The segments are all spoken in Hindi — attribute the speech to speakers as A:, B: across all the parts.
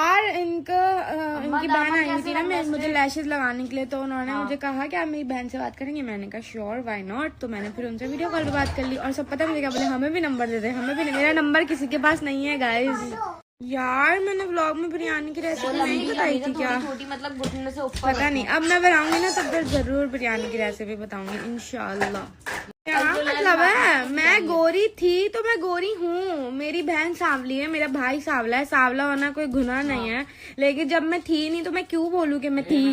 A: यार इनकी बहन आई थी ना मुझे लैशेस लगाने के लिए, तो उन्होंने मुझे कहा कि आप मेरी बहन से बात करेंगे। मैंने कहा श्योर, व्हाई नॉट। तो मैंने फिर उनसे वीडियो कॉल पे बात कर ली और सब पता मुझे क्या बोले, हमें भी नंबर दे दे, हमें भी। मेरा नंबर किसी के पास नहीं है गाइज। यार मैंने व्लॉग में बिरयानी की रेसिपी नहीं बताई थी क्या?
B: छोटी मतलब घुटने से ऊपर।
A: पता नहीं, अब मैं बनाऊंगी ना तब फिर जरूर बिरयानी की रेसिपी बताऊंगी इंशाल्लाह। क्या मतलब है, मैं गोरी थी तो मैं गोरी हूँ। मेरी बहन सांवली है, मेरा भाई सांवला है। सांवला होना कोई गुनाह नहीं है, लेकिन जब मैं थी नहीं तो मैं क्यों बोलूँ कि मैं थी।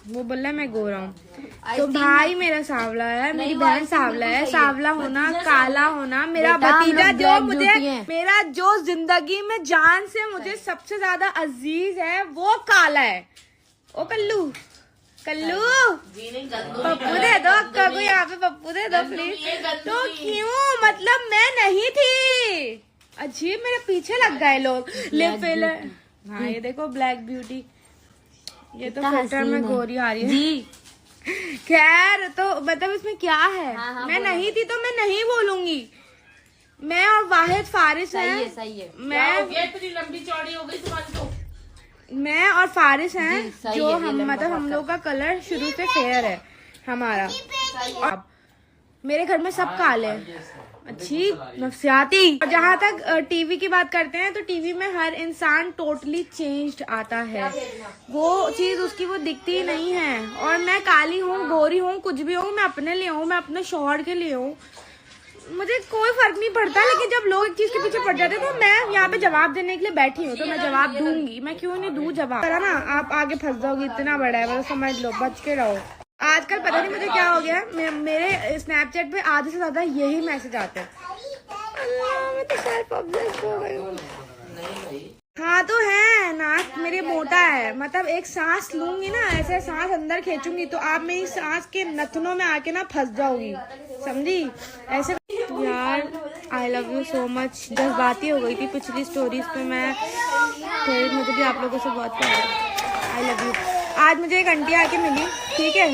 A: वो बोल रहा है मैं गोरा हूँ, तो भाई मेरा सांवला है, मेरी बहन सांवला है। सांवला होना, काला होना, मेरा भतीजा जो मुझे, मेरा जो जिंदगी में जान से मुझे सबसे ज्यादा अजीज है वो काला है। ओ कल्लू, कल्लू पप्पू दे दो, कभी यहाँ पे पप्पू दे दो प्लीज। तो क्यों, मतलब मैं नहीं थी। अजीब, मेरे पीछे लग गए लोग। लिप, हाँ ये देखो ब्लैक ब्यूटी, ये तो फिल्टर में गोरी आ रही है जी। खैर, तो मतलब इसमें क्या है? हाँ, मैं नहीं थी तो मैं नहीं बोलूंगी। मैं और वाहिद फारिस हैं।
B: सही है।
A: मैं
C: इतनी लंबी चौड़ी हो गई तुम्हारी तो।
A: मैं और फारिस हैं जो मतलब हम लोग का कलर शुरू से फेयर है हमारा। और मेरे घर में सब काले हैं। अच्छी नफसियाती। और जहाँ तक टीवी की बात करते हैं तो टीवी में हर इंसान टोटली चेंज्ड आता है, वो चीज उसकी वो दिखती ही नहीं है। और मैं काली हूँ, गोरी हूँ, कुछ भी हूँ, मैं अपने लिए हूँ, मैं अपने शौहर के लिए हूँ, मुझे कोई फर्क नहीं पड़ता। लेकिन जब लोग एक चीज के पीछे पड़ जाते हैं तो मैं यहाँ पे जवाब देने के लिए बैठी हूँ, तो मैं जवाब दूंगी। मैं क्यों नहीं दूँ जवाब? है ना, आप आगे फंस जाओगी, इतना बड़ा है, मतलब समझ लो, बच के रहो। आजकल पता नहीं मुझे क्या हो गया, मेरे स्नैपचैट पे आधे से ज्यादा यही मैसेज आते हैं। अल्लाह, मैं तो सेल्फ ऑब्सेस्ड हो गई हूँ। हाँ तो है, नाक मेरे मोटा है, मतलब एक सांस लूंगी ना, ऐसे सांस अंदर खींचूंगी तो आप मेरी सांस के नथनों में आके ना फंस जाओगी, समझी? ऐसे यार, I love you so much. जज्बाती हो गई थी पिछली स्टोरीज पे मैं, फिर मुझे भी आप लोगों से बहुत प्यार है। आई लव यू। आज मुझे एक आंटी आके मिली, ठीक है,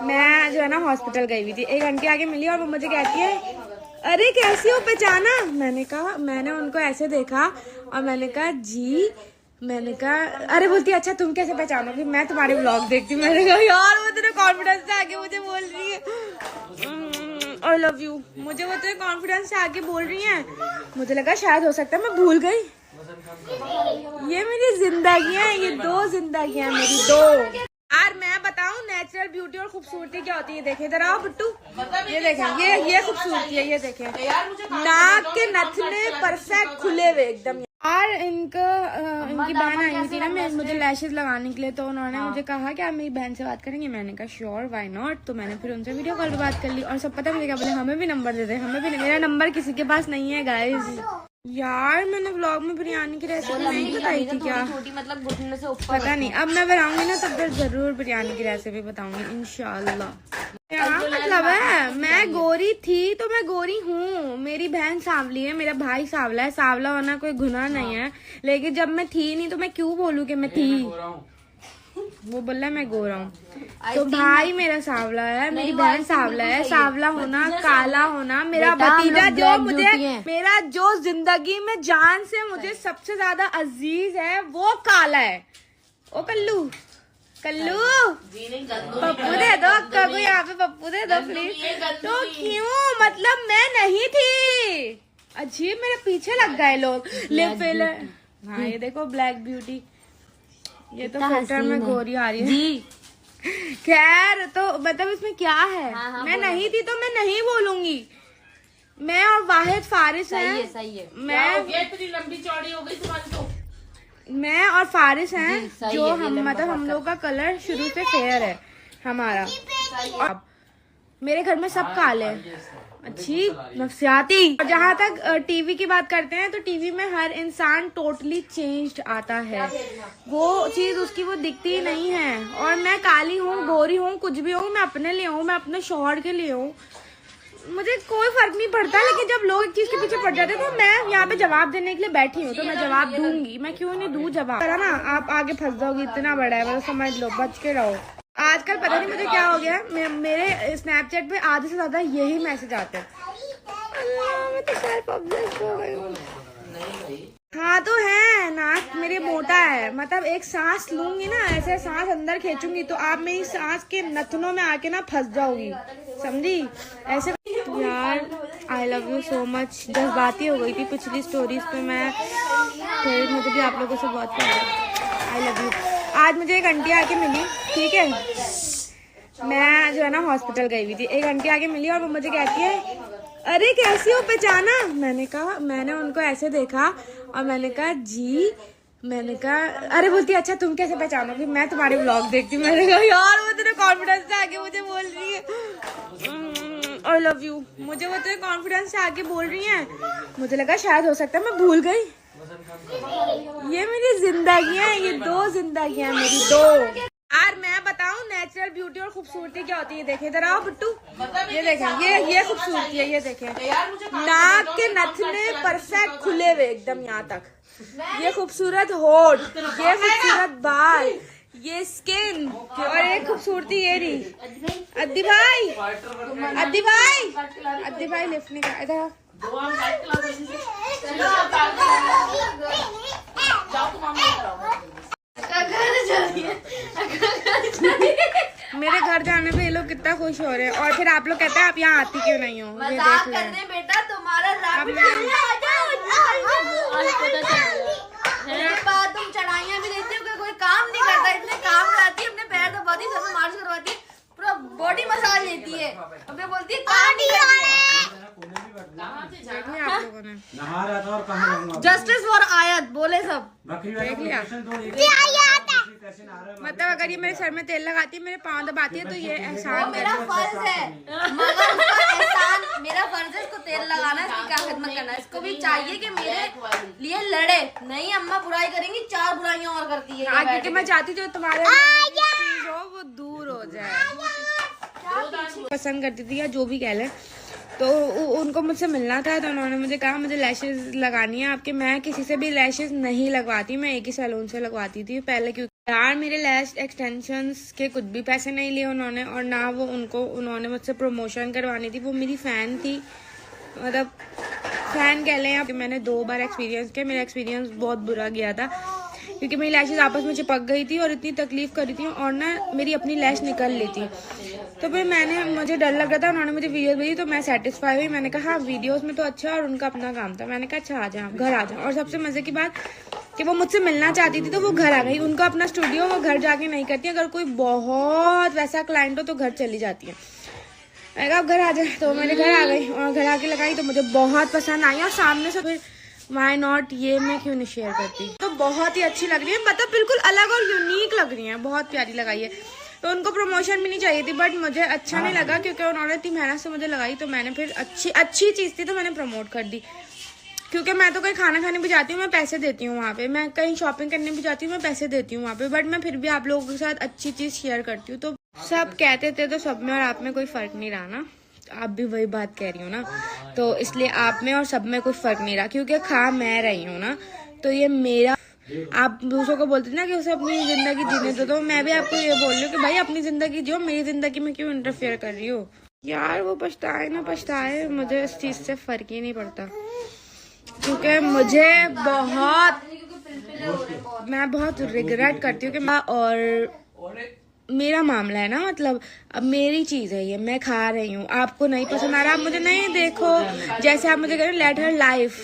A: मैं जो है ना हॉस्पिटल गई हुई थी, एक आंटी आके मिली और वो मुझे कहती है अरे कैसी हो, पहचाना? मैंने कहा, मैंने उनको ऐसे देखा और मैंने कहा जी, मैंने कहा अरे, बोलती अच्छा तुम कैसे पहचानोगी, मैं तुम्हारे व्लॉग देखती हूँ। मैंने कहा यार वो तेरे कॉन्फिडेंस से आके मुझे बोल रही है आई लव यू, मुझे वो तेरे कॉन्फिडेंस से आके बोल रही है। मुझे लगा शायद हो सकता है मैं भूल गई। ये मेरी जिंदगी है, ये दो जिंदगियां मेरी, दो। यार मैं बताऊं नेचुरल ब्यूटी और खूबसूरती क्या होती है, देखे जरा आओ बिट्टू, ये देखें, ये खूबसूरती है, ये देखें, नाक के नथने परफेक्ट खुले हुए एकदम। यार इनकी बहन आई थी ना मुझे लैशेस लगाने के लिए, तो उन्होंने मुझे कहा कि आप मेरी बहन से बात करेंगे। मैंने कहा श्योर, व्हाई नॉट। तो मैंने फिर उनसे वीडियो कॉल पे बात कर ली और सब पता मुझे क्या बोले, हमें भी नंबर दे दे, हमें भी। मेरा नंबर किसी के पास नहीं है गाइज। यार मैंने व्लॉग में बिरयानी की रेसिपी नहीं बताई थी क्या?
B: छोटी मतलब घुटने से ऊपर।
A: पता नहीं, अब मैं बनाऊंगी ना तब फिर जरूर बिरयानी की रेसिपी बताऊंगी इंशाल्लाह। क्या मतलब है, मैं गोरी थी तो मैं गोरी हूँ। मेरी बहन सांवली है, मेरा भाई सांवला है। सांवला होना कोई गुनाह नहीं है, लेकिन जब मैं थी नहीं तो मैं क्यों बोलूँ कि मैं थी। वो बोल रहा है मैं गोरा हूँ, तो भाई मेरा सांवला है, मेरी बहन सांवला है। सांवला होना, काला होना, मेरा भतीजा जो मुझे, मेरा जो जिंदगी में जान से मुझे सबसे ज्यादा अजीज है वो काला है। ओ कल्लू, कल्लू पप्पू दे दो, कभी यहाँ पे पप्पू दे दो प्लीज। तो क्यों, मतलब मैं नहीं थी। अजीब, मेरे पीछे लग गए लोग। लिप, हाँ ये देखो ब्लैक ब्यूटी, ये तो फिल्टर में गोरी आ रही है जी। खैर, तो मतलब इसमें क्या है? मैं नहीं थी तो मैं नहीं बोलूंगी। मैं और वाहिद फारिस हैं।
B: सही है।
A: मैं
C: इतनी लंबी चौड़ी हो गई तुम्हारी तो।
A: मैं और फारिस हैं जो मतलब हम लोग का कलर शुरू से फेयर है हमारा। और मेरे घर में सब काले हैं। अच्छी नफसियाती। और जहाँ तक टीवी की बात करते हैं तो टीवी में हर इंसान टोटली चेंज्ड आता है, वो चीज उसकी वो दिखती ही नहीं है। और मैं काली हूँ, गोरी हूँ, कुछ भी हूँ, मैं अपने लिए हूँ, मैं अपने शौहर के लिए हूँ, मुझे कोई फर्क नहीं पड़ता। लेकिन जब लोग एक चीज के पीछे पड़ जाते हैं तो मैं यहाँ पे जवाब देने के लिए बैठी हूँ, तो मैं जवाब दूंगी। मैं क्यों नहीं दूँ जवाब? है ना, आप आगे फंस जाओगी, इतना बड़ा है, मतलब समझ लो, बच के रहो। आजकल पता नहीं मुझे क्या हो गया, मेरे स्नैपचैट पे आधे से ज्यादा यही मैसेज आते हैं। अल्लाह, मैं तो सेल्फ ऑब्सेस्ड हो गई हूँ। हाँ तो है, है, मतलब एक सांस लूंगी ना, ऐसे सांस अंदर खींचूंगी तो आप मेरी सांस के नथनों में आके ना फंस जाओगी, समझी? ऐसे यार I love you so much. जज्बाती हो गई थी पिछली स्टोरीज पे मैं, फिर मुझे भी आप लोगों से बहुत प्यार है। आई लव यू। आज मुझे एक आंटी आके मिली, ठीक है, मैं जो है ना हॉस्पिटल गई हुई थी, एक आंटी आके मिली और वो मुझे कहती है अरे कैसी हो, पहचाना? मैंने कहा, मैंने उनको ऐसे देखा और मैंने कहा जी, मैंने कहा अरे, बोलती अच्छा तुम कैसे पहचानोगी, मैं तुम्हारे व्लॉग देखती हूँ। मैंने कहा यार वो तेरे कॉन्फिडेंस से आके मुझे बोल रही है आई लव यू, मुझे वो तेरे कॉन्फिडेंस से आके बोल रही है, मुझे लगा शायद हो सकता है मैं भूल गई। ये मेरी जिंदगी है, ये 2 जिंदगियां मेरी, 2। यार मैं बताऊं नेचुरल ब्यूटी और खूबसूरती क्या होती है, देखे जरा आओ बिट्टू, ये देखें, ये खूबसूरती है, ये देखें, नाक के नथने परफेक्ट खुले हुए एकदम यहाँ तक, ये खूबसूरत होठ, ये खूबसूरत बाल, ये स्किन, और एक खूबसूरती ये रही। अद्दी भाई, अद्दी भाई, अद्दी भाई लिफ्ट नहीं कर, इधर मेरे घर जाने पे ये लोग कितना खुश हो रहे हैं, और फिर आप लोग कहते हैं आप यहाँ आती क्यों नहीं हो? ये देख लें
B: बेटा तुम्हारा तुम चढ़ाइयाँ भी देती हो, कोई काम नहीं करता, इतने काम लाती है, अपने पैर दबाती, सब मालिश करवाती है, पूरा बॉडी मसाज लेती है, अब ये बोलती है काम नहीं करती।
A: आप लोगों ने
D: नहा रहा था और कहाँ रहूंगा?
B: जस्टिस फॉर आयत बोले सब।
A: देख लिया। मतलब अगर ये मेरे सर में तेल लगाती है, मेरे पाँव दबाती है, तो ये एहसान
B: मेरा फर्ज है, मगर उसका एहसान मेरा फर्ज है इसको तेल लगाना, इसकी क्या खिदमत करना। इसको भी चाहिए कि मेरे लिए लड़े, नहीं अम्मा बुराई करेंगी, 4 बुराइयां और करती है।
A: हाँ, क्योंकि मैं चाहती जो तुम्हारे चीज हो वो दूर हो जाए। पसंद करती थी या जो भी कह लें, तो उनको मुझसे मिलना था, तो उन्होंने मुझे कहा मुझे लैशेज लगानी है आपके। मैं किसी से भी लैशेज नहीं लगवाती, मैं एक ही सैलून से लगवाती थी पहले, क्योंकि यार मेरे लैश एक्सटेंशंस के कुछ भी पैसे नहीं लिए उन्होंने, और ना वो उन्होंने मुझसे प्रमोशन करवानी थी। वो मेरी फ़ैन थी, मतलब फ़ैन कह लें आप। मैंने 2 बार एक्सपीरियंस किया, मेरा एक्सपीरियंस बहुत बुरा गया था, क्योंकि मेरी लैशेज आपस में चिपक गई थी और इतनी तकलीफ कर रही थी, और ना मेरी अपनी लैश निकल ली थी। तो फिर मुझे डर लग रहा था, उन्होंने मुझे वीडियोस भेजी, तो मैं सेटिस्फाई हुई। मैंने कहा हाँ वीडियोस में तो अच्छा, और उनका अपना काम था। मैंने कहा अच्छा आ जाओ, घर आ जाओ। और सबसे मजे की बात कि वो मुझसे मिलना चाहती थी, तो वो घर आ गई। उनका अपना स्टूडियो, वो घर जाके नहीं करती। अगर कोई बहुत वैसा क्लाइंट हो तो घर चली जाती है। मैंने कहा अब घर आ जाए, तो मेरे घर आ गई और घर आके लगाई, तो मुझे बहुत पसंद आई। और सामने से फिर वाई नॉट, ये मैं क्यों नहीं शेयर करती। तो बहुत ही अच्छी लग रही है, मतलब बिल्कुल अलग और यूनिक लग रही है, बहुत प्यारी लगाई है। तो उनको प्रमोशन भी नहीं चाहिए थी, बट मुझे अच्छा नहीं लगा, क्योंकि उन्होंने इतनी मेहनत से मुझे लगाई, तो मैंने फिर अच्छी चीज़ थी तो मैंने प्रमोट कर दी। क्योंकि मैं तो कहीं खाना खाने भी जाती हूँ, मैं पैसे देती हूँ वहाँ पे, मैं कहीं शॉपिंग करने भी जाती हूँ, मैं पैसे देती हूँ वहाँ पे, बट मैं फिर भी आप लोगों के साथ अच्छी चीज़ शेयर करती हूँ। तो सब कहते थे तो सब में और आप में कोई फ़र्क नहीं रहा ना, आप भी वही बात कह रही हो ना, तो इसलिए आप में और सब में कोई फ़र्क नहीं रहा, क्योंकि खा मैं रही हूँ ना, तो ये मेरा। आप दूसरों को बोलते ना कि उसे अपनी ज़िंदगी जीने दो, तो मैं भी आपको ये बोल रही हूँ कि भाई अपनी ज़िंदगी जियो, मेरी ज़िंदगी में क्यों इंटरफेयर कर रही हो। यार वो पछताए ना पछताए, मुझे इस चीज़ से फ़र्क ही नहीं पड़ता, क्योंकि मुझे मैं बहुत रिग्रेट करती हूँ कि मैं, और मेरा मामला है ना, मतलब अब मेरी चीज़ है ये, मैं खा रही हूँ, आपको नहीं पसंद आ रहा, आप मुझे नहीं देखो, जैसे आप मुझे कह रहे हो लेट हर लाइफ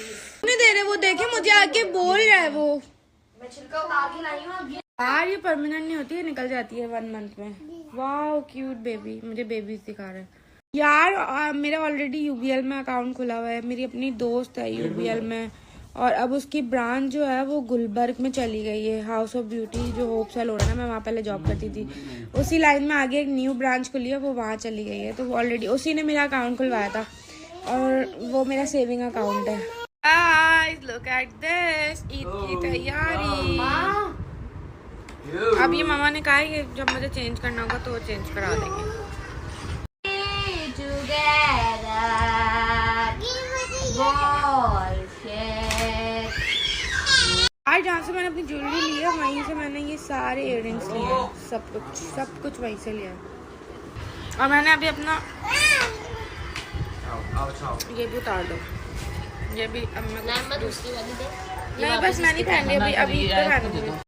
A: नहीं दे रहे, वो देखे मुझे आके बोल रहा है वो। यार ये परमानेंट नहीं होती है, निकल जाती है 1 मंथ में। वाह क्यूट बेबी, मुझे बेबी दिखा रहा है यार। मेरा ऑलरेडी UBL में अकाउंट खुला हुआ है, मेरी अपनी दोस्त है UBL में, और अब उसकी ब्रांच जो है वो गुलबर्ग में चली गई है, हाउस ऑफ ब्यूटी जो होप सैलून है ना, मैं वहाँ पहले जॉब करती थी, उसी लाइन में आगे एक न्यू ब्रांच खुली है, वो वहाँ चली गई है। तो ऑलरेडी उसी ने मेरा अकाउंट खुलवाया था, और वो मेरा सेविंग अकाउंट है। Guys look at this, Eid की तैयारी। अब ये मामा ने कहा है कि जब मुझे चेंज करना होगा तो वो चेंज करा देंगे। आज जहाँ से मैंने अपनी ज्वेलरी ली है वहीं से मैंने ये सारे इयररिंग्स लिए हैं, सब कुछ वहीं से लिया है। और मैंने अभी अपना ये भी उतार दो, ये भी अब मैं नहीं, बस मैं नहीं पहन रही अभी तो पहनूंगी।